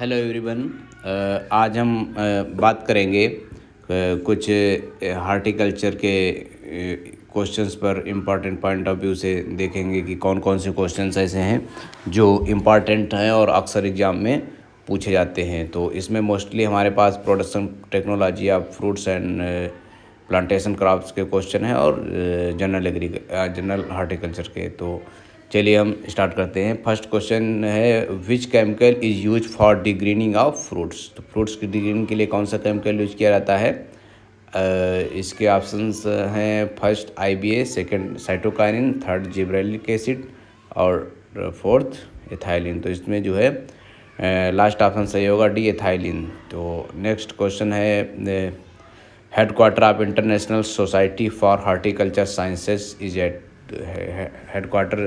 Hello everyone. आज हम बात करेंगे कुछ हार्टिकल्चर के क्वेश्चंस पर इम्पॉर्टेंट पॉइंट ऑफ व्यू से देखेंगे कि कौन कौन से क्वेश्चंस ऐसे हैं जो इम्पॉर्टेंट हैं और अक्सर एग्ज़ाम में पूछे जाते हैं। तो इसमें मोस्टली हमारे पास production technology of fruits and plantation crops के क्वेश्चन हैं और जनरल हार्टिकल्चर के। तो चलिए हम स्टार्ट करते हैं। फर्स्ट क्वेश्चन है which chemical is use for degreening of fruits. तो फ्रूट्स की डिग्रीनिंग के लिए कौन सा केमिकल यूज किया जाता है? इसके ऑप्शंस हैं first IBA, second cytokinin, third gibberellic acid और फोर्थ एथाइलिन। तो इसमें जो है लास्ट ऑप्शन सही होगा डी एथाइलिन। तो नेक्स्ट क्वेश्चन है headquarter of international society for horticulture sciences is at. Headquarter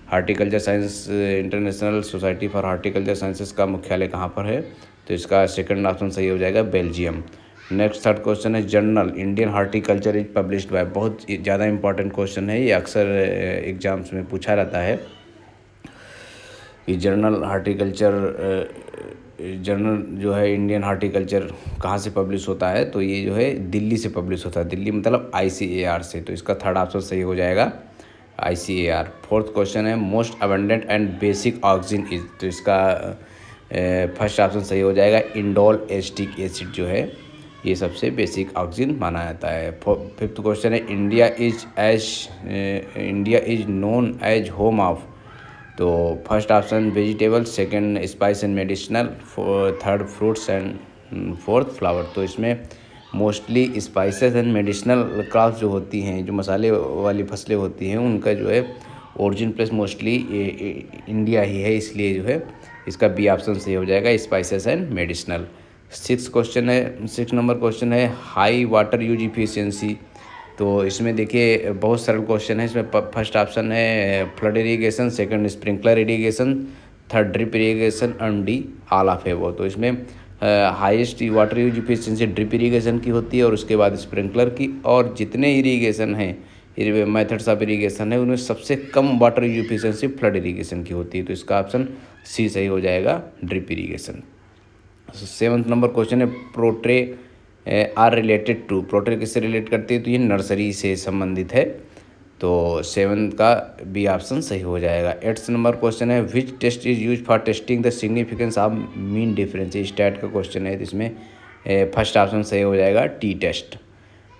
horticulture science international society for horticulture sciences का मुख्यालय कहाँ पर है? तो इसका सेकंड ऑप्शन सही हो जाएगा बेल्जियम। नेक्स्ट थर्ड क्वेश्चन है journal Indian horticulture is published by. बहुत ज़्यादा इंपॉर्टेंट क्वेश्चन है, ये अक्सर एग्जाम्स में पूछा रहता है कि जर्नल जो है इंडियन हार्टिकल्चर कहाँ से पब्लिश होता है? तो ये जो है दिल्ली से पब्लिश होता है। दिल्ली मतलब ICAR से। तो इसका थर्ड ऑप्शन सही हो जाएगा ICAR। फोर्थ क्वेश्चन है most abundant and basic oxygen is. तो इसका फर्स्ट ऑप्शन सही हो जाएगा इंडोल एसिटिक एसिड जो है ये सबसे बेसिक ऑक्सीजन माना जाता है। फिफ्थ क्वेश्चन है India is known as home of. तो first option vegetable, second spice and medicinal, third fruits and fourth flower. तो इसमें mostly spices and medicinal crops जो होती हैं, जो मसाले वाली फसलें होती हैं, उनका जो है ओरिजिन प्लेस मोस्टली इंडिया ही है, इसलिए जो है इसका बी ऑप्शन सही हो जाएगा spices and medicinal. Six number question है हाई वाटर यूज इफिशियंसी। तो इसमें देखिए बहुत सरल क्वेश्चन है। इसमें फर्स्ट ऑप्शन है flood irrigation, second sprinkler irrigation, third drip irrigation and D all of above. तो इसमें highest water use efficiency drip irrigation की होती है और उसके बाद स्प्रिंकलर की, और जितने इरीगेशन हैं मेथड्स ऑफ इरीगेशन है उनमें सबसे कम water use efficiency flood irrigation की होती है। तो इसका ऑप्शन सी सही हो जाएगा drip irrigation. Seventh number question है protray are related to. Protray किससे रिलेट करती है? तो ये नर्सरी से संबंधित है। तो सेवन्थ का बी ऑप्शन सही हो जाएगा। एट्थ नंबर क्वेश्चन है which test is use for testing the significance of mean difference. Stat का क्वेश्चन है, इसमें फर्स्ट ऑप्शन सही हो जाएगा T test.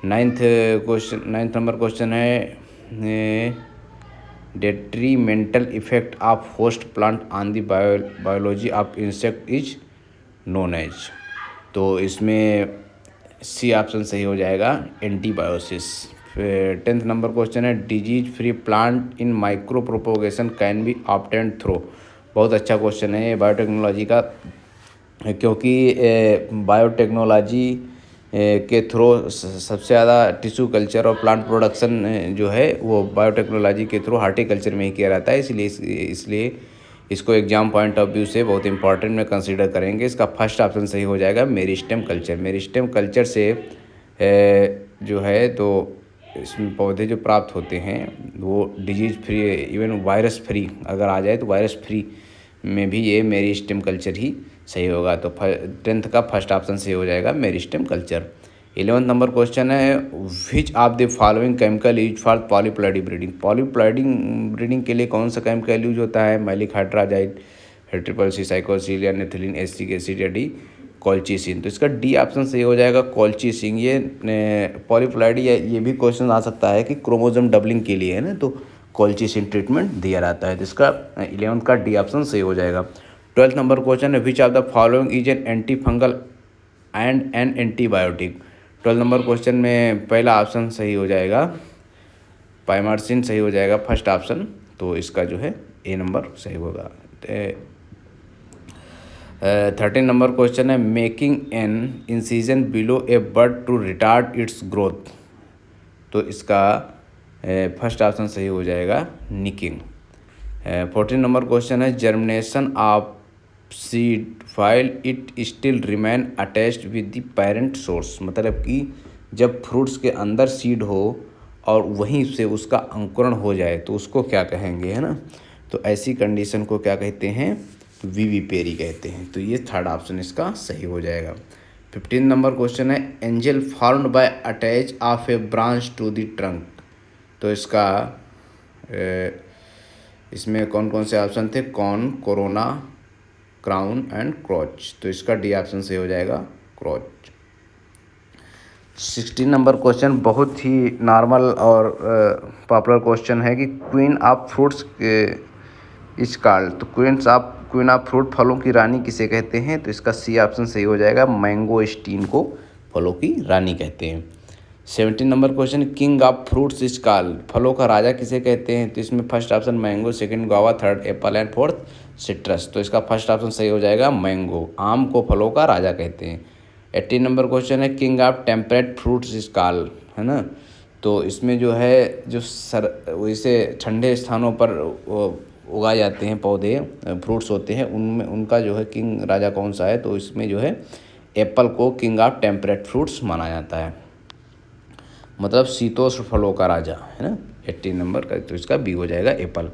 Ninth number question है detrimental effect of host plant on the biology of insect is known as. तो इसमें सी option सही हो जाएगा एंटीबायोसिस। फिर 10th नंबर क्वेश्चन है disease free plant in micro propagation can be obtained through. बहुत अच्छा क्वेश्चन है ये बायोटेक्नोलॉजी का, क्योंकि बायोटेक्नोलॉजी के थ्रू सबसे ज़्यादा टिश्यू कल्चर और प्लांट प्रोडक्शन जो है वो बायोटेक्नोलॉजी के थ्रू हार्टिकल्चर में ही किया जाता है। इसलिए इसको एग्जाम पॉइंट ऑफ व्यू से बहुत इंपॉर्टेंट में कंसीडर करेंगे। इसका फर्स्ट ऑप्शन सही हो जाएगा मेरिस्टेम कल्चर। मेरिस्टेम कल्चर से जो है तो इसमें पौधे जो प्राप्त होते हैं वो disease free, even virus free अगर आ जाए तो वायरस फ्री में भी ये मेरिस्टेम कल्चर ही सही होगा। तो 10th का फर्स्ट ऑप्शन सही हो जाएगा meristem culture. 11th number question है which of the following chemical use for polyploidy breeding. Polyploiding breeding के लिए कौन सा केमिकल यूज होता है? Maleic hydrazide, triple C cycocel या नेथिलीन, एसिटिक एसिड या डी कॉल्चिसिन। तो इसका डी ऑप्शन सही हो जाएगा कॉल्चिसिन। ये पॉलीप्लॉइडी ये भी क्वेश्चन आ सकता है कि क्रोमोसोम डबलिंग के लिए है ना, तो कॉल्चिसिन ट्रीटमेंट दिया जाता है। तो इसका 11th का डी ऑप्शन सही हो जाएगा। 12th नंबर क्वेश्चन है which of the following is an anti fungal and an antibiotic. 12 number question में पहला ऑप्शन सही हो जाएगा पाइमार्सिन सही हो जाएगा फर्स्ट ऑप्शन। तो इसका जो है ए नंबर सही होगा। 13 नंबर क्वेश्चन है making an incision below a bud to retard its growth. तो इसका फर्स्ट ऑप्शन सही हो जाएगा निकिंग। 14 नंबर क्वेश्चन है germination of seed while it still remain attached with the parent source. मतलब कि जब फ्रूट्स के अंदर सीड हो और वहीं से उसका अंकुरण हो जाए तो उसको क्या कहेंगे, है ना। तो ऐसी कंडीशन को क्या कहते हैं? विविपेरी कहते हैं। तो ये थर्ड ऑप्शन इसका सही हो जाएगा। 15 नंबर क्वेश्चन है angle formed by attach of a branch to the trunk. तो इसका इसमें कौन कौन से ऑप्शन थे, corn, corona, crown and crotch. तो इसका डी ऑप्शन सही हो जाएगा, क्रॉच। 16 नंबर क्वेश्चन बहुत ही नॉर्मल और पॉपुलर क्वेश्चन है कि queen of fruits is called. तो क्वीन ऑफ फ्रूट, फलों की रानी किसे कहते हैं। तो इसका सी ऑप्शन सही हो जाएगा, मैंगोस्टीन को फलों की रानी कहते हैं। 17 number question king of fruits is called. फलों का राजा किसे कहते हैं। तो इसमें first option mango, second guava, third Apple and fourth citrus. तो इसका फर्स्ट ऑप्शन सही हो जाएगा, मैंगो। आम को फलों का राजा कहते हैं। 18 नंबर क्वेश्चन है king of temperate fruits is called, है ना। तो इसमें जो है जो वैसे ठंडे स्थानों पर उगाए जाते हैं पौधे, फ्रूट्स होते हैं, उनमें उनका जो है किंग राजा कौन सा है। तो इसमें जो है एप्पल को किंग ऑफ टेम्परेट फ्रूट्स माना जाता है, मतलब शीतोष्ण फलों का राजा, है ना। 18 नंबर का, तो इसका बी हो जाएगा एप्पल।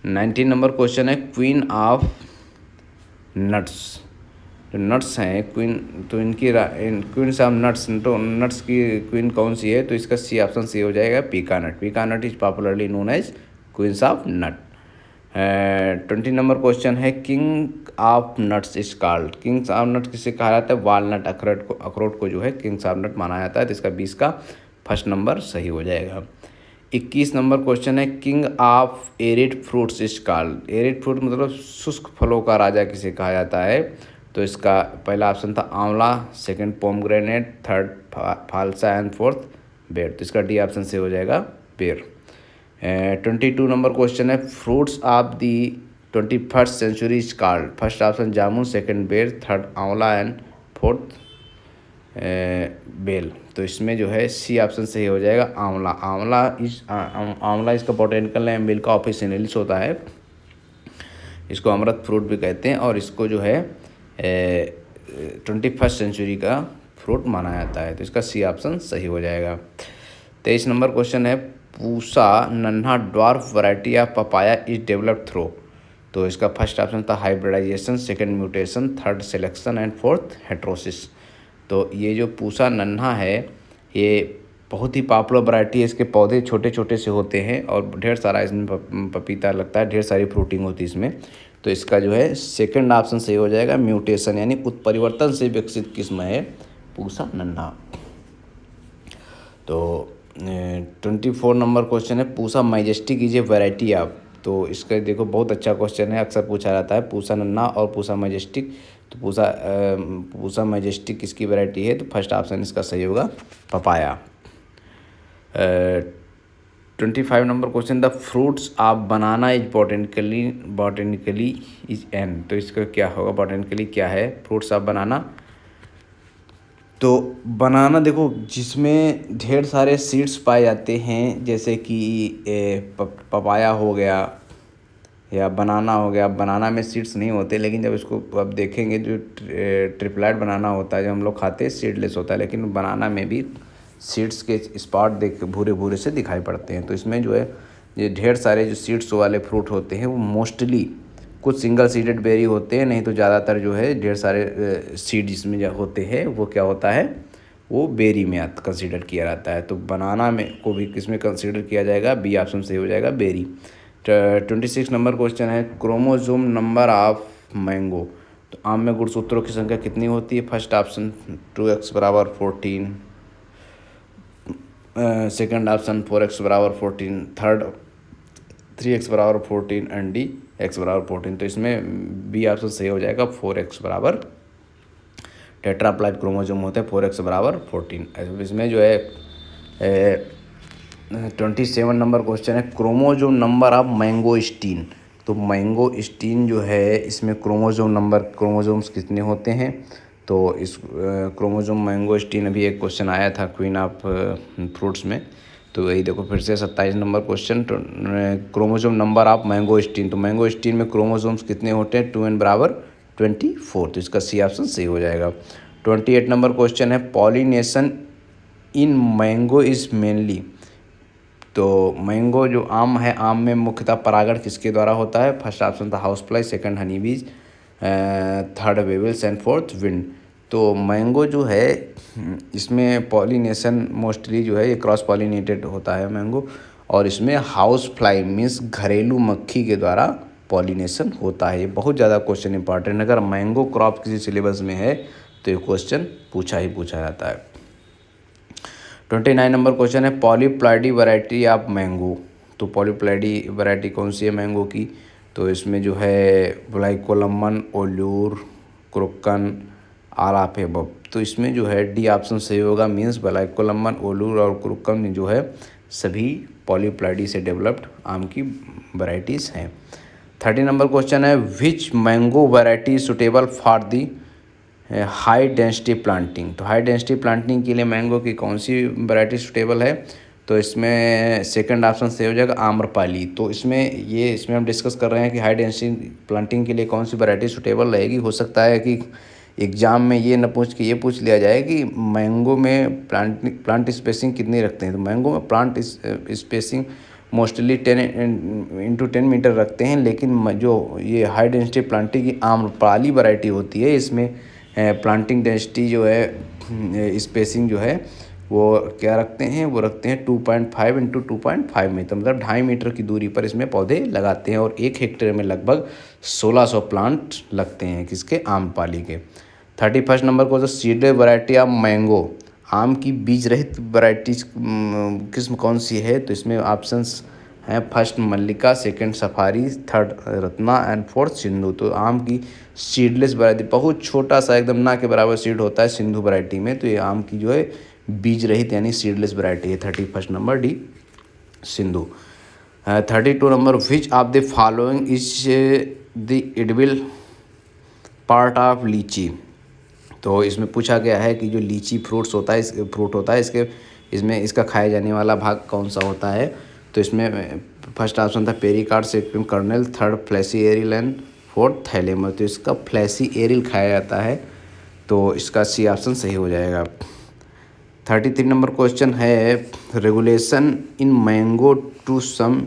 19 नंबर क्वेश्चन है क्वीन ऑफ नट्स। जो नट्स हैं क्वीन, तो इनकी क्वीन ऑफ नट्स, तो नट्स की क्वीन कौन सी है। तो इसका सी ऑप्शन सी हो जाएगा, pecan nut. Pecan nut is popularly known as queens of nut. 20 number question है king of nuts is called. Kings of nuts किसे कहा जाता है, वालनट, अखरोट को जो है किंग्स ऑफ नट माना जाता है। तो इसका 20 का फर्स्ट नंबर सही हो जाएगा। 21 नंबर क्वेश्चन है king of arid fruits is called. Arid fruit मतलब शुष्क फलों का राजा किसे कहा जाता है। तो इसका पहला ऑप्शन था amla, second pomegranate, third phalsa and fourth ber. तो इसका डी ऑप्शन से हो जाएगा, बेर। 22 नंबर क्वेश्चन है fruits of the 21st century is called. First option jamun, second ber, third amla and fourth bael. तो इसमें जो है सी ऑप्शन सही हो जाएगा, आंवला। आंवला इसका बोटेनिकल नेम, बेल का ऑफिशियलिस होता है। इसको अमृत फ्रूट भी कहते हैं और इसको जो है 21st सेंचुरी का फ्रूट माना जाता है। तो इसका सी ऑप्शन सही हो जाएगा। 23 नंबर क्वेश्चन है Pusa Nanha dwarf variety of papaya is developed through. तो इसका फर्स्ट ऑप्शन था hybridization, second mutation, third selection and fourth heterosis. तो ये जो पूसा नन्हा है ये बहुत ही पॉपुलर वैरायटी है। इसके पौधे छोटे छोटे से होते हैं और ढेर सारा इसमें पपीता लगता है, ढेर सारी फ्रूटिंग होती है इसमें। तो इसका जो है सेकंड ऑप्शन सही हो जाएगा, म्यूटेशन यानी उत्परिवर्तन से विकसित किस्म है पूसा नन्हा। तो 24 नंबर क्वेश्चन है Pusa majestic is a variety of. तो इसका देखो बहुत अच्छा क्वेश्चन है, अक्सर पूछा जाता है पूसा नन्हा और पूसा मैजेस्टिक। तो पूसा मैजेस्टिक किसकी वैरायटी है। तो फर्स्ट ऑप्शन इसका सही होगा, papaya. 25 number question the fruits of banana is botanically is an. तो इसका क्या होगा, बॉटेनिकली क्या है फ्रूट्स ऑफ बनाना। तो बनाना देखो जिसमें ढेर सारे सीड्स पाए जाते हैं, जैसे कि पपाया हो गया या बनाना हो गया। बनाना में सीड्स नहीं होते, लेकिन जब इसको अब देखेंगे जो ट्रिपलेट बनाना होता है जो हम लोग खाते हैं सीडलेस होता है, लेकिन बनाना में भी सीड्स के स्पॉट देख भूरे भूरे से दिखाई पड़ते हैं। तो इसमें जो है ये ढेर सारे जो सीड्स वाले फ्रूट होते हैं वो मोस्टली कुछ सिंगल सीडेड बेरी होते हैं, नहीं तो ज़्यादातर जो है ढेर सारे सीड जिसमें जो होते हैं वो क्या होता है, वो बेरी में कंसीडर किया जाता है। तो बनाना में को भी किस में कंसीडर किया जाएगा, बी ऑप्शन सही हो जाएगा, बेरी। 26 नंबर क्वेश्चन है क्रोमोसोम नंबर ऑफ मैंगो। तो आम में गुणसूत्रों की संख्या कितनी होती है। फर्स्ट ऑप्शन 2x बराबर 14, सेकंड ऑप्शन 4x बराबर 14, थर्ड 3x बराबर 14 एंड डी x बराबर 14। तो इसमें बी ऑप्शन सही हो जाएगा, 4x बराबर टेट्राप्लॉइड क्रोमोसोम होते हैं 4x बराबर 14। इसमें जो है 27 नंबर क्वेश्चन है क्रोमोसोम नंबर ऑफ मैंगोस्टीन। तो मैंगोस्टीन जो है इसमें क्रोमोसोम्स कितने होते हैं। तो इस क्रोमोसोम मैंगोस्टीन अभी एक क्वेश्चन आया था क्वीन ऑफ फ्रूट्स में। तो वही देखो फिर से 27 number question chromosome number of mangosteen. तो मैंगोस्टीन में क्रोमोसोम्स कितने होते हैं, 2n बराबर 24। तो इसका सी ऑप्शन सही हो जाएगा। 28 नंबर क्वेश्चन है pollination in mango is mainly. तो मैंगो जो आम है, आम में मुख्यतः परागण किसके द्वारा होता है। फर्स्ट ऑप्शन था हाउस फ्लाई, सेकंड हनी बीज, third Wavell's and fourth wind. तो मैंगो जो है इसमें पॉलिनेशन मोस्टली जो है ये क्रॉस पॉलिनेटेड होता है मैंगो, और इसमें हाउस फ्लाई मीन्स घरेलू मक्खी के द्वारा पॉलिनेशन होता है। ये बहुत ज़्यादा क्वेश्चन इंपॉर्टेंट है, अगर मैंगो क्रॉप किसी सिलेबस में है तो ये क्वेश्चन पूछा ही पूछा जाता है। 29 नंबर क्वेश्चन है पॉलीप्लाइडी वैरायटी ऑफ मैंगो। तो पॉलीप्लाइडी वैरायटी कौन सी है मैंगो की? तो इसमें जो है ब्लाइकोलमन, ओल्यूर, क्रोकन, आल ऑफ एबव। तो इसमें जो है डी ऑप्शन सही होगा, मीन्स ब्लाइकोलमन, ओल्यूर और क्रोकन जो है सभी पॉलीप्लाइडी से डेवलप्ड आम की वैरायटीज़ हैं। 30 नंबर क्वेश्चन है which mango variety suitable for the high density planting. तो हाई डेंसिटी प्लांटिंग के लिए मैंगो की कौन सी वैरायटी सुटेबल है? तो इसमें सेकंड ऑप्शन सही हो जाएगा आम्रपाली। तो इसमें हम डिस्कस कर रहे हैं कि हाई डेंसिटी प्लांटिंग के लिए कौन सी वैरायटी सुटेबल रहेगी। हो सकता है कि एग्ज़ाम में ये न पूछ के ये पूछ लिया जाए कि मैंगो में प्लांट स्पेसिंग कितनी रखते हैं। तो मैंगो में plant spacing mostly 10x10 metre रखते हैं, लेकिन जो ये हाई डेंसिटी प्लांटिंग की आम्रपाली वैरायटी होती है इसमें प्लांटिंग डेंसिटी जो है स्पेसिंग जो है वो क्या रखते हैं, वो रखते हैं 2.5 × 2.5 मीटर, मतलब 2.5 मीटर की दूरी पर इसमें पौधे लगाते हैं, और 1 हेक्टेयर में लगभग 1600 प्लांट लगते हैं किसके, आम्रपाली के। 31 नंबर को जो सीडेड वैरायटी ऑफ मैंगो, आम की बीज रहित वैरायटी किस्म कौन सी है? तो इसमें ऑप्शंस हैं first Mallika, second safari, third Ratna and fourth Sindhu. तो आम की सीडलेस वैरायटी, बहुत छोटा सा एकदम ना के बराबर सीड होता है सिंधु वैरायटी में, तो ये आम की जो है बीज रहित यानी सीडलेस वैरायटी है। 31 number D Sindhu. 32 number which of the following is the edible part of लीची। तो इसमें पूछा गया है कि जो लीची फ्रूट होता है इसमें इसका खाया जाने वाला भाग कौन सा होता है। तो इसमें फर्स्ट ऑप्शन था पेरिकार्ड, second kernel, third fleshy aryl and fourth thalamus. तो इसका फ्लैसी एरिल खाया जाता है, तो इसका सी ऑप्शन सही हो जाएगा। 33 नंबर क्वेश्चन है regulation in mango to some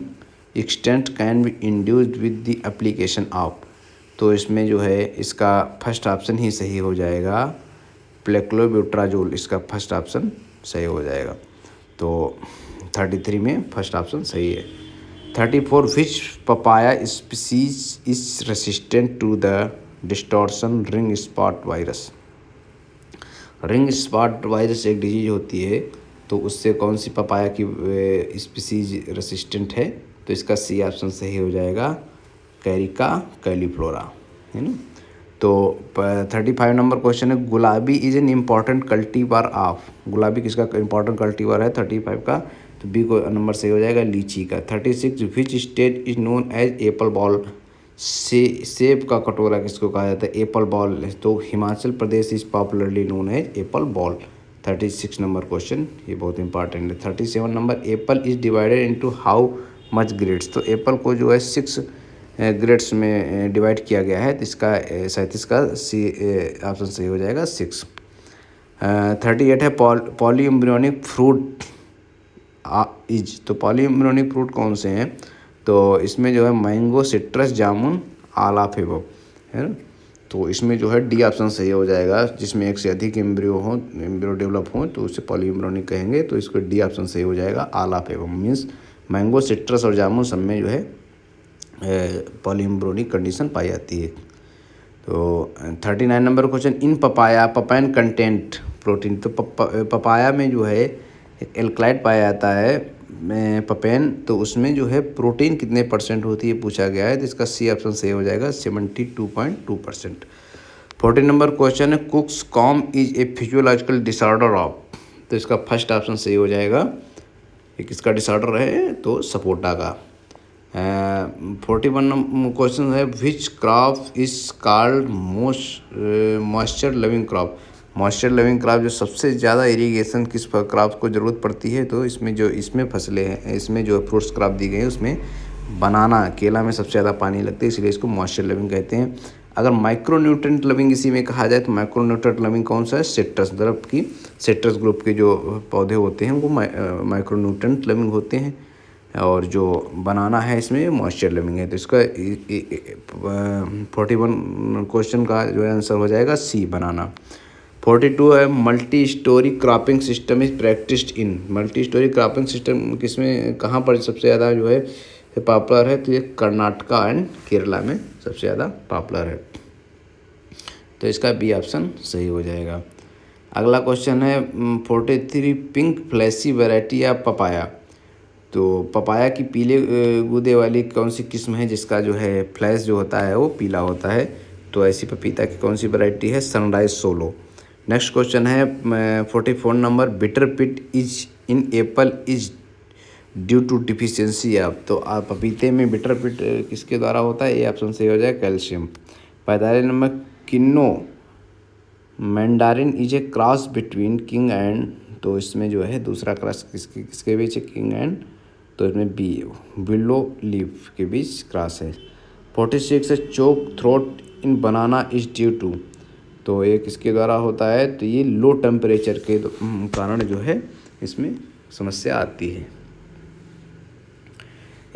extent can be induced with the application of. तो इसमें जो है इसका फर्स्ट ऑप्शन ही सही हो जाएगा, प्लेक्लोब्यूट्राजोल, इसका फर्स्ट ऑप्शन सही हो जाएगा। तो 33 में फर्स्ट ऑप्शन सही है। 34 which papaya species is resistant to the distortion ring spot virus. Ring spot virus एक डिजीज होती है, तो उससे कौन सी पपाया की स्पीसीज रेसिस्टेंट है? तो इसका सी ऑप्शन सही हो जाएगा, कैरिका कैलीफ्लोरा, है ना। तो 35 नंबर क्वेश्चन है गुलाबी is an important cultivar of. गुलाबी किसका इम्पॉर्टेंट कल्टीवार है 35 का? तो बी को नंबर सही हो जाएगा, लीची का। 36 which state is known as apple bowl. सेब का कटोरा किसको कहा जाता है? Apple bowl. तो Himachal Pradesh is popularly known as apple bowl. 36 number question ये बहुत इंपॉर्टेंट है। 37 number apple is divided into how much grades. तो एप्पल को जो है 6 ग्रेड्स में डिवाइड किया गया है, तो इसका 37 का सी ऑप्शन सही हो जाएगा 6। 38 है पॉलीएम्ब्रियोनिक फ्रूट इज। तो पॉलीएम्ब्रियोनिक फ्रूट कौन से हैं? तो इसमें जो है mango, citrus, jamun, all of above, है ना। तो इसमें जो है डी ऑप्शन सही हो जाएगा, जिसमें एक से अधिक एम्ब्रियो डेवलप हो तो उसे पॉलीएम्ब्रियोनिक कहेंगे। तो इसको डी ऑप्शन सही हो जाएगा, all of above means mango, citrus और जामुन सब में जो है पॉलीएम्ब्रियोनिक कंडीशन पाई जाती है। तो 39 number question in papaya papain content protein. तो पपाया में जो है एल्कलाइड पाया जाता है पपेन, तो उसमें जो है प्रोटीन कितने % होती है पूछा गया है। तो इसका सी ऑप्शन सही हो जाएगा 72.2%। 40 नंबर क्वेश्चन है कुक्स com is a physiological disorder of. तो इसका फर्स्ट ऑप्शन सही हो जाएगा, ये किसका डिसऑर्डर है? तो सपोटा का। 41 क्वेश्चन है which crop is called moisture loving crop. Moisture loving crop जो सबसे ज़्यादा इरिगेशन किस क्रॉप को ज़रूरत पड़ती है? तो इसमें फसलें हैं, इसमें जो फ्रूट्स क्रॉप दी गई है उसमें बनाना, केला में सबसे ज़्यादा पानी लगती है, इसलिए इसको मॉइस्चर लविंग कहते हैं। अगर माइक्रो न्यूट्रिएंट लविंग इसी में कहा जाए तो माइक्रो न्यूट्रिएंट लविंग कौन सा है? सिट्रस दरख्त की सिट्रस ग्रुप के जो पौधे होते हैं वो माइक्रो न्यूट्रिएंट लविंग होते हैं। और जो बनाना है इसमें मॉइस्चर लविंग है। तो इसका 41 क्वेश्चन का जो है आंसर हो जाएगा सी, बनाना। 42 है multi storey cropping system is practised in. Multi storey cropping system किसमें, कहाँ पर सबसे ज़्यादा जो है पॉपुलर है? तो ये कर्नाटका एंड केरला में सबसे ज़्यादा पॉपुलर है। तो इसका बी ऑप्शन सही हो जाएगा। अगला क्वेश्चन है 43 pink fleshy variety of papaya. तो पपाया की पीले गूदे वाली कौन सी किस्म है जिसका जो है फ्लैश जो होता है वो पीला होता है? तो ऐसी पपीता की कौन सी वैरायटी है? Sunrise solo. नेक्स्ट क्वेश्चन है 44 number, bitter pit is in apple is due to deficiency of. तो पपीते में बिटर पिट किसके द्वारा होता है? ये ऑप्शन सही हो जाए calcium. 45 number, kinnow mandarin is a cross between king and. तो इसमें जो है दूसरा क्रॉस किसके बीच है? King and. तो इसमें बी विलो लीफ के बीच क्रॉस है। 46 है choke throat in banana is due to. तो ये किसके द्वारा होता है? तो ये लो टेम्परेचर के कारण जो है इसमें समस्या आती है,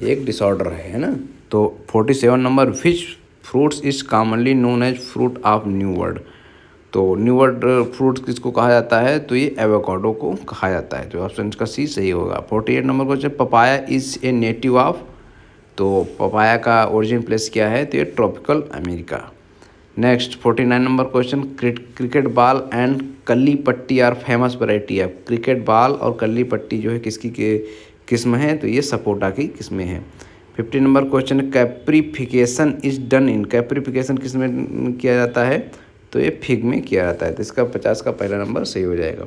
एक डिसऑर्डर है ना। तो 47 number, which fruits is commonly known as fruit of new world. तो न्यू वर्ल्ड फ्रूट किसको कहा जाता है? तो ये एवोकाडो को कहा जाता है। तो ऑप्शन का सी सही होगा। 48 number question, papaya is a native of. तो पपाया का ओरिजिन प्लेस क्या है? तो ये tropical America. Next 49 number question, cricket ball and कल्ली पट्टी आर फेमस वैरायटी है। क्रिकेट बॉल और कल्ली पट्टी जो है किसकी के किस्म है? तो ये सपोटा की किस्में हैं। 50 number question, caprification is done in. Caprification किस में किया जाता है? तो ये फिग में किया जाता है। तो इसका 50 का पहला नंबर सही हो जाएगा।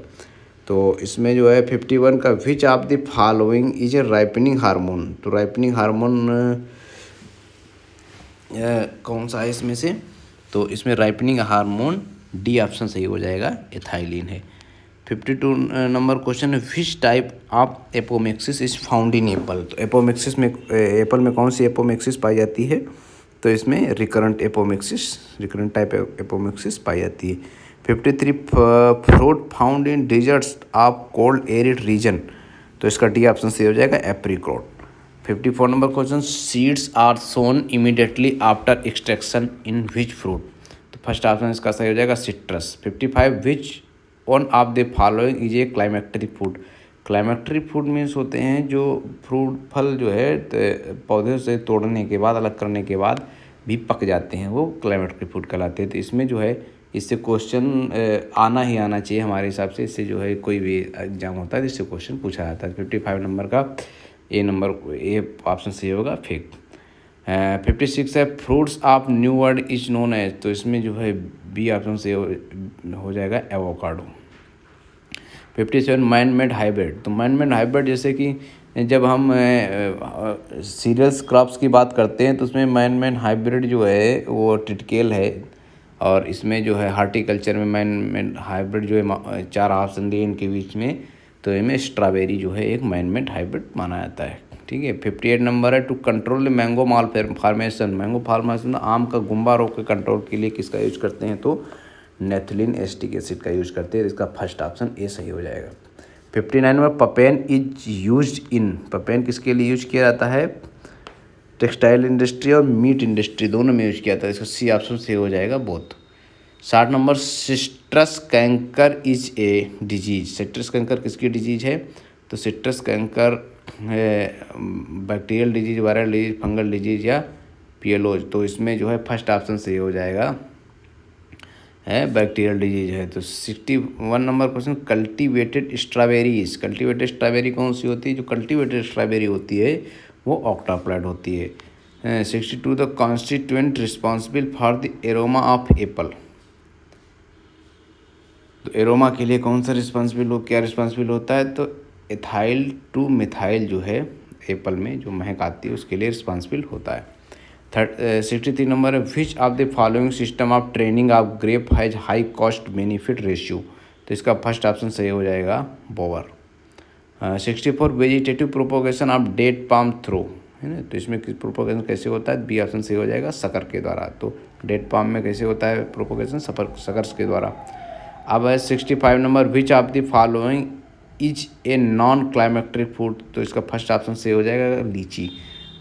तो इसमें जो है 51 का, विच of the following is A ripening hormone. तो राइपनिंग हार्मोन कौन सा है इसमें से? तो इसमें राइपनिंग हार्मोन डी ऑप्शन सही हो जाएगा, एथाइलिन है। 52 नंबर क्वेश्चन है, which type of apomixis is found in apple. तो एपोमिक्सिस में एप्पल में कौन सी एपोमिक्सिस पाई जाती है? तो इसमें recurrent apomixis, recurrent type apomixis पाई जाती है। 53 fruit found in deserts of cold arid region. तो इसका डी ऑप्शन सही हो जाएगा, apricot. 54 number question, seeds are sown immediately after extraction in which fruit. तो फर्स्ट ऑप्शन इसका सही हो जाएगा, citrus. 55 which one of the following is a climacteric food. Climacteric food means होते हैं जो फ्रूट फल जो है पौधे से तोड़ने के बाद, अलग करने के बाद भी पक जाते हैं, वो क्लाइमेक्ट्रिक फूड कहलाते हैं। तो इसमें जो है इससे क्वेश्चन आना ही आना चाहिए हमारे हिसाब से। इससे जो है कोई भी एग्जाम होता है जिससे क्वेश्चन पूछा जाता है। 55 नंबर का ए ऑप्शन सही होगा, फिग। 56 है fruits of new world is known as. तो इसमें जो है बी ऑप्शन से हो जाएगा, एवोकाडो। 57 man made hybrid. तो मैन मेड हाइब्रिड जैसे कि जब हम सीरियल्स क्रॉप्स की बात करते हैं तो उसमें मैन मेड हाइब्रिड जो है वो टिटकेल है। और इसमें जो है हार्टिकल्चर में मैन मेड हाइब्रिड जो है 4 ऑप्शन दिए इनके बीच में, तो इनमें स्ट्रॉबेरी जो है एक मैन मेड हाइब्रिड माना जाता है। ठीक है। 58 नंबर है, to control mango malformation. Mango formation आम का गुम्बा रोग के कंट्रोल के लिए किसका यूज करते हैं? तो नेथलिन एस्टिक एसिड का यूज करते हैं। इसका फर्स्ट ऑप्शन ए सही हो जाएगा। 59 में papain is use in. Papain किसके लिए यूज किया जाता है? टेक्सटाइल इंडस्ट्री और मीट इंडस्ट्री दोनों में यूज किया जाता है। इसका सी ऑप्शन सही हो जाएगा, both. 60 number, citrus canker is a disease. Citrus canker किसकी डिजीज है? तो citrus canker bacterial disease, viral disease, fungal disease या पियलोज। तो इसमें जो है फर्स्ट ऑप्शन सही हो जाएगा, है बैक्टीरियल डिजीज है। तो 61 number question, cultivated strawberries. Cultivated strawberry कौन सी होती है? जो कल्टीवेटेड स्ट्रॉबेरी होती है वो ऑक्टाप्लाइड होती है। 62 the constituent responsible for the aroma of Apple. तो एरोमा के लिए कौन सा क्या रिस्पॉन्सिबल होता है? तो एथाइल टू मिथाइल जो है एप्पल में जो महक आती है उसके लिए रिस्पॉन्सिबल होता है। 63 नंबर है, which of the following system of training of grape has high cost benefit ratio. तो इसका फर्स्ट ऑप्शन सही हो जाएगा, bower. 64 vegetative propagation of date palm through, है ना। तो इसमें प्रोपोगेशन कैसे होता है? बी ऑप्शन सही हो जाएगा, सकर के द्वारा। तो डेट पाम में कैसे होता है प्रोपोगेशन? सकर्स के द्वारा। अब है 65 number, which of the following is a non climacteric fruit, तो इसका फर्स्ट ऑप्शन सही हो जाएगा लीची।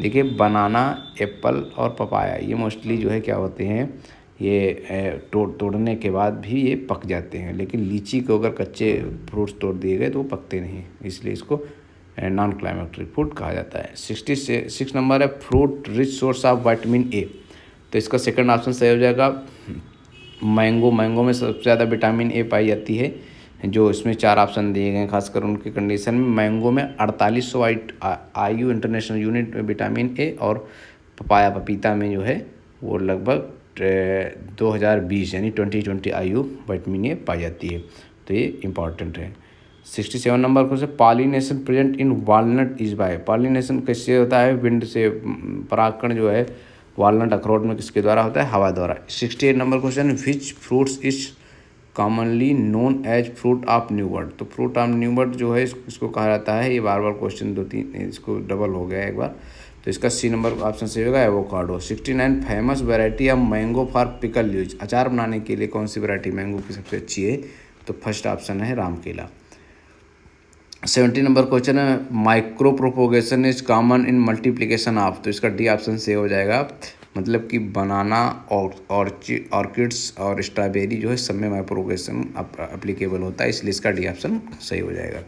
देखिए बनाना, एप्पल और पपाया ये मोस्टली जो है क्या होते हैं, ये तोड़ने के बाद भी ये पक जाते हैं, लेकिन लीची को अगर कच्चे फ्रूट्स तोड़ दिए गए तो वो पकते नहीं, इसलिए इसको नॉन क्लाइमेक्ट्रिक फ्रूट कहा जाता है। 66 नंबर है fruit rich source of vitamin A, तो इसका सेकंड ऑप्शन सही हो जाएगा मैंगो। मैंगो में सबसे ज़्यादा विटामिन ए पाई जाती है, जो इसमें 4 ऑप्शन दिए गए हैं, खासकर उनकी कंडीशन में। मैंगो में 4800 IU international unit vitamin A, और पपाया पपीता में जो है वो लगभग 2020 यानी 2020 IU विटामिन ए पाई जाती है, तो ये इंपॉर्टेंट है। 67 नंबर को से pollination present in walnut is by, pollination कैसे होता है, विंड से परागकण जो है वालनट अखरोट में किसके द्वारा होता है, हवा द्वारा। 68 number question which fruits is commonly known as fruit of new world, तो फ्रूट ऑफ न्यू बर्ड जो है इसको कहा जाता है, ये बार बार क्वेश्चन 2-3 इसको डबल हो गया एक बार, तो इसका सी नंबर ऑप्शन सही होगा avocado. 69 famous variety of mango for pickle use, अचार बनाने के लिए कौन सी वैरायटी मैंगो की सबसे अच्छी है, तो फर्स्ट ऑप्शन है रामकेला। 70 नंबर क्वेश्चन है micro propagation is common in multiplication of, तो इसका डी ऑप्शन सही हो जाएगा, मतलब कि बनाना और ऑर्किड्स और स्ट्रॉबेरी जो है सब में माइक्रोप्रोपोगेशन अप्लीकेबल होता है, इसलिए इसका डी ऑप्शन सही हो जाएगा।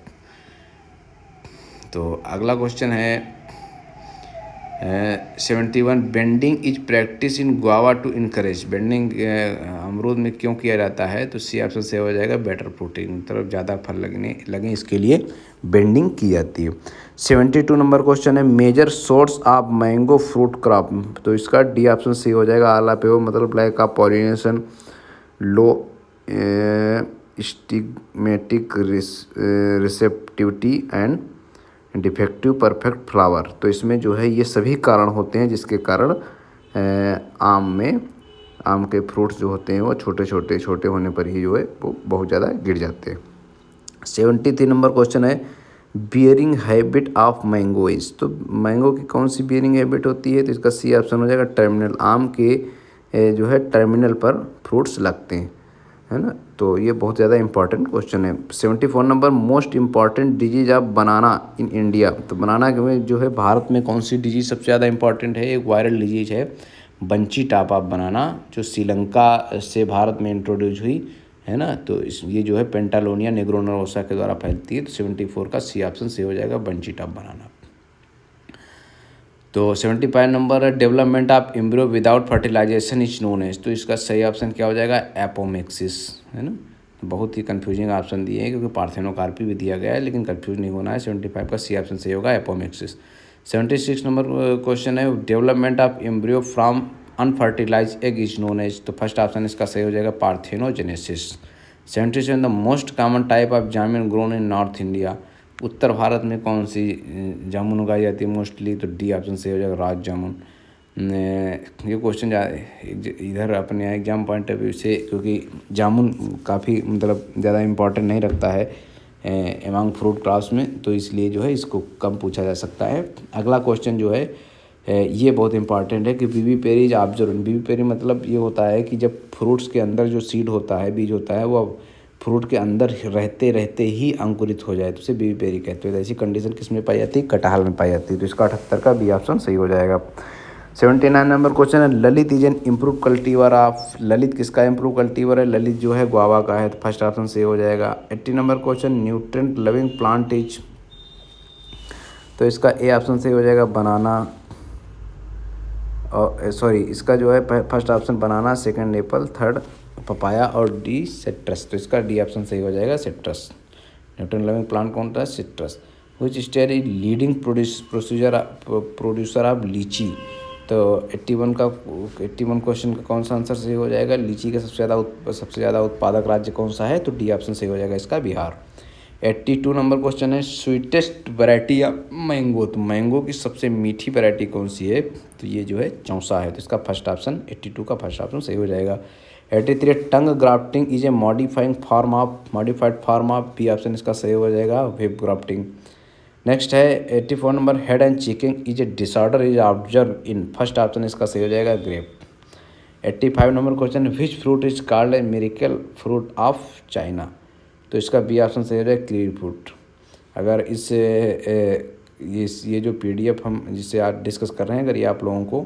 तो अगला क्वेश्चन है 71 bending is practice in guava to encourage, bending अमरूद में क्यों किया जाता है, तो सी ऑप्शन से हो जाएगा बेटर फ्रूटिंग, मतलब ज़्यादा फल लगे इसके लिए बेंडिंग की जाती है। 72 नंबर क्वेश्चन है major source of mango fruit crop, तो इसका डी ऑप्शन सही हो जाएगा आला पे हो, मतलब like of pollination, low stigmatic receptivity and defective perfect flower, तो इसमें जो है ये सभी कारण होते हैं जिसके कारण आम के फ्रूट्स जो होते हैं वो छोटे होने पर ही जो है वो बहुत ज़्यादा गिर जाते हैं। 73 नंबर क्वेश्चन है bearing habit of mango is, तो मैंगो की कौन सी बियरिंग हैबिट होती है, तो इसका सी ऑप्शन हो जाएगा टर्मिनल, आम के जो है टर्मिनल पर फ्रूट्स लगते हैं, है ना, तो ये बहुत ज़्यादा इंपॉर्टेंट क्वेश्चन है। 74 number most important disease of banana in India, तो बनाना में जो है भारत में कौन सी डिजीज सबसे ज़्यादा इंपॉर्टेंट है, एक वायरल डिजीज है बंची टॉप ऑफ बनाना, जो श्रीलंका से भारत में इंट्रोड्यूस हुई है ना, तो ये जो है पेंटालोनिया निग्रोनरोसा के द्वारा फैलती है, तो 74 का सी ऑप्शन से हो जाएगा बंची टॉप बनाना। तो 75 नंबर है development of embryo without fertilisation is known as, तो इसका सही ऑप्शन क्या हो जाएगा एपोमेक्सिस, है ना, बहुत ही कंफ्यूजिंग ऑप्शन दिए हैं क्योंकि पार्थेनोकार्पी भी दिया गया है, लेकिन कंफ्यूज नहीं होना है, 75 का सी ऑप्शन सही होगा एपोमेक्सिस। 76 नंबर क्वेश्चन है development of embryo from unfertilize egg is known as, तो फर्स्ट ऑप्शन इसका सही हो जाएगा parthenogenesis. 77 the most common type of jamun grown in north India, उत्तर भारत में कौन सी जामुन उगाई जाती है मोस्टली, तो डी ऑप्शन से हो जाएगा राज जामुन। ये क्वेश्चन इधर अपने एग्जाम पॉइंट ऑफ व्यू से, क्योंकि जामुन काफ़ी मतलब ज़्यादा इम्पोर्टेंट नहीं रखता है एमंग फ्रूट क्रॉप्स में, तो इसलिए जो है इसको कम पूछा जा सकता है। अगला क्वेश्चन जो है ये बहुत इंपॉर्टेंट है कि BB perry is observe, BB perry मतलब ये होता है कि जब फ्रूट्स के अंदर जो सीड होता है, बीज होता है, वो फ्रूट के अंदर रहते रहते ही अंकुरित हो जाए, तो उसे बीबी पेरी कहते हैं। तो ऐसी कंडीशन किस में पाई जाती है, कटहल में पाई जाती है, तो इसका 78 का बी ऑप्शन सही हो जाएगा। 79 नंबर क्वेश्चन है Lalit is an improve cultivar of, Lalit किसका इम्प्रूव कल्टीवर है, ललित जो है गुआवा का है, तो फर्स्ट ऑप्शन सही हो जाएगा। 80 number question nutrient loving plant is, तो इसका ए ऑप्शन सही हो जाएगा बनाना, और सॉरी इसका जो है फर्स्ट ऑप्शन बनाना, सेकंड एप्पल, थर्ड पपाया और डी सिट्रस, तो इसका डी ऑप्शन सही हो जाएगा सिट्रस। न्यूट्रिएंट लविंग प्लांट कौन था, citrus. Which state is leading producer of लीची, तो 81 क्वेश्चन का कौन सा आंसर सही हो जाएगा, लीची का सबसे ज़्यादा उत्पादक राज्य कौन सा है, तो डी ऑप्शन सही हो जाएगा इसका बिहार। 82 नंबर क्वेश्चन है स्वीटेस्ट वैरायटी ऑफ मैंगो, तो मैंगो की सबसे मीठी वैरायटी कौन सी है, तो ये जो है चौसा है, तो इसका फर्स्ट ऑप्शन 82 का फर्स्ट ऑप्शन सही हो जाएगा। 83 tongue grafting is a modified form of, B option इसका सही हो जाएगा वेब ग्राफ्टिंग। नेक्स्ट है 84 number hen and chicken is a disorder is observe in, first option इसका सही हो जाएगा grape. 85 number question which fruit is called a miracle fruit of China, तो इसका बी ऑप्शन सही हो जाएगा कीवी फ्रूट। अगर ये जो PDF हम जिससे आज डिस्कस कर रहे हैं, अगर ये आप लोगों को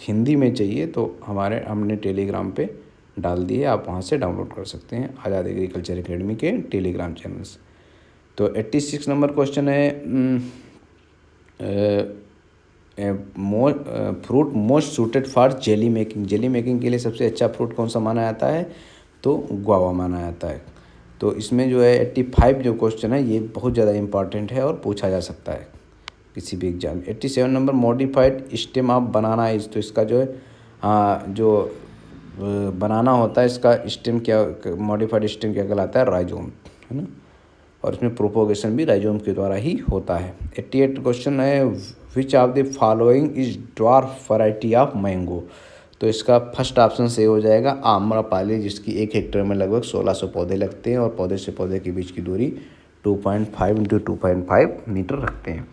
हिंदी में चाहिए तो हमने टेलीग्राम पे डाल दिए, आप वहाँ से डाउनलोड कर सकते हैं आज़ाद एग्रीकल्चर एकेडमी के टेलीग्राम चैनल से। तो 86 नंबर क्वेश्चन है, fruit most suited for jelly making. Jelly making के लिए सबसे अच्छा फ्रूट कौन सा माना जाता है? तो गुआवा माना जाता है। तो इसमें जो है 85 जो क्वेश्चन है ये बहुत ज़्यादा इंपॉर्टेंट है और पूछा जा सकता है किसी भी एग्जाम में। 87 number, modified stem of banana is. तो इसका जो है जो बनाना होता है इसका स्टेम क्या, मॉडिफाइड स्टेम क्या कहलाता है? राइजोम, है ना। और इसमें प्रोपोगेशन भी राइजोम के द्वारा ही होता है। 88 क्वेश्चन है, which of the following is dwarf variety of mango. तो इसका फर्स्ट ऑप्शन से हो जाएगा आम्रपाली, जिसकी 1 हेक्टेयर में लगभग 1600 पौधे लगते हैं और पौधे से पौधे के बीच की दूरी 2.5 × 2.5 मीटर रखते हैं।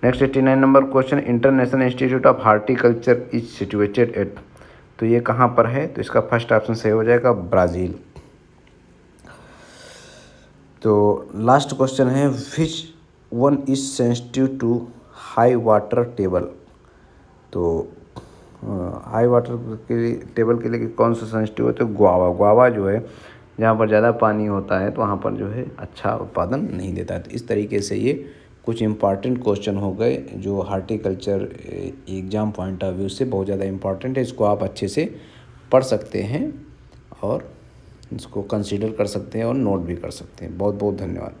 Next 89 number question, international institute of horticulture is situated at. तो ये कहाँ पर है? तो इसका फर्स्ट ऑप्शन सही हो जाएगा ब्राज़ील। तो लास्ट क्वेश्चन है, which one is sensitive to high water table. तो हाई वाटर के टेबल के लिए कौन सा सेंसिटिव है? तो गुआवा जो है, जहाँ पर ज़्यादा पानी होता है तो वहाँ पर जो है अच्छा उत्पादन नहीं देता है। तो इस तरीके से ये कुछ इम्पॉर्टेंट क्वेश्चन हो गए जो horticulture exam point of view से बहुत ज़्यादा इम्पॉर्टेंट है। इसको आप अच्छे से पढ़ सकते हैं और इसको कंसीडर कर सकते हैं और नोट भी कर सकते हैं। बहुत बहुत धन्यवाद।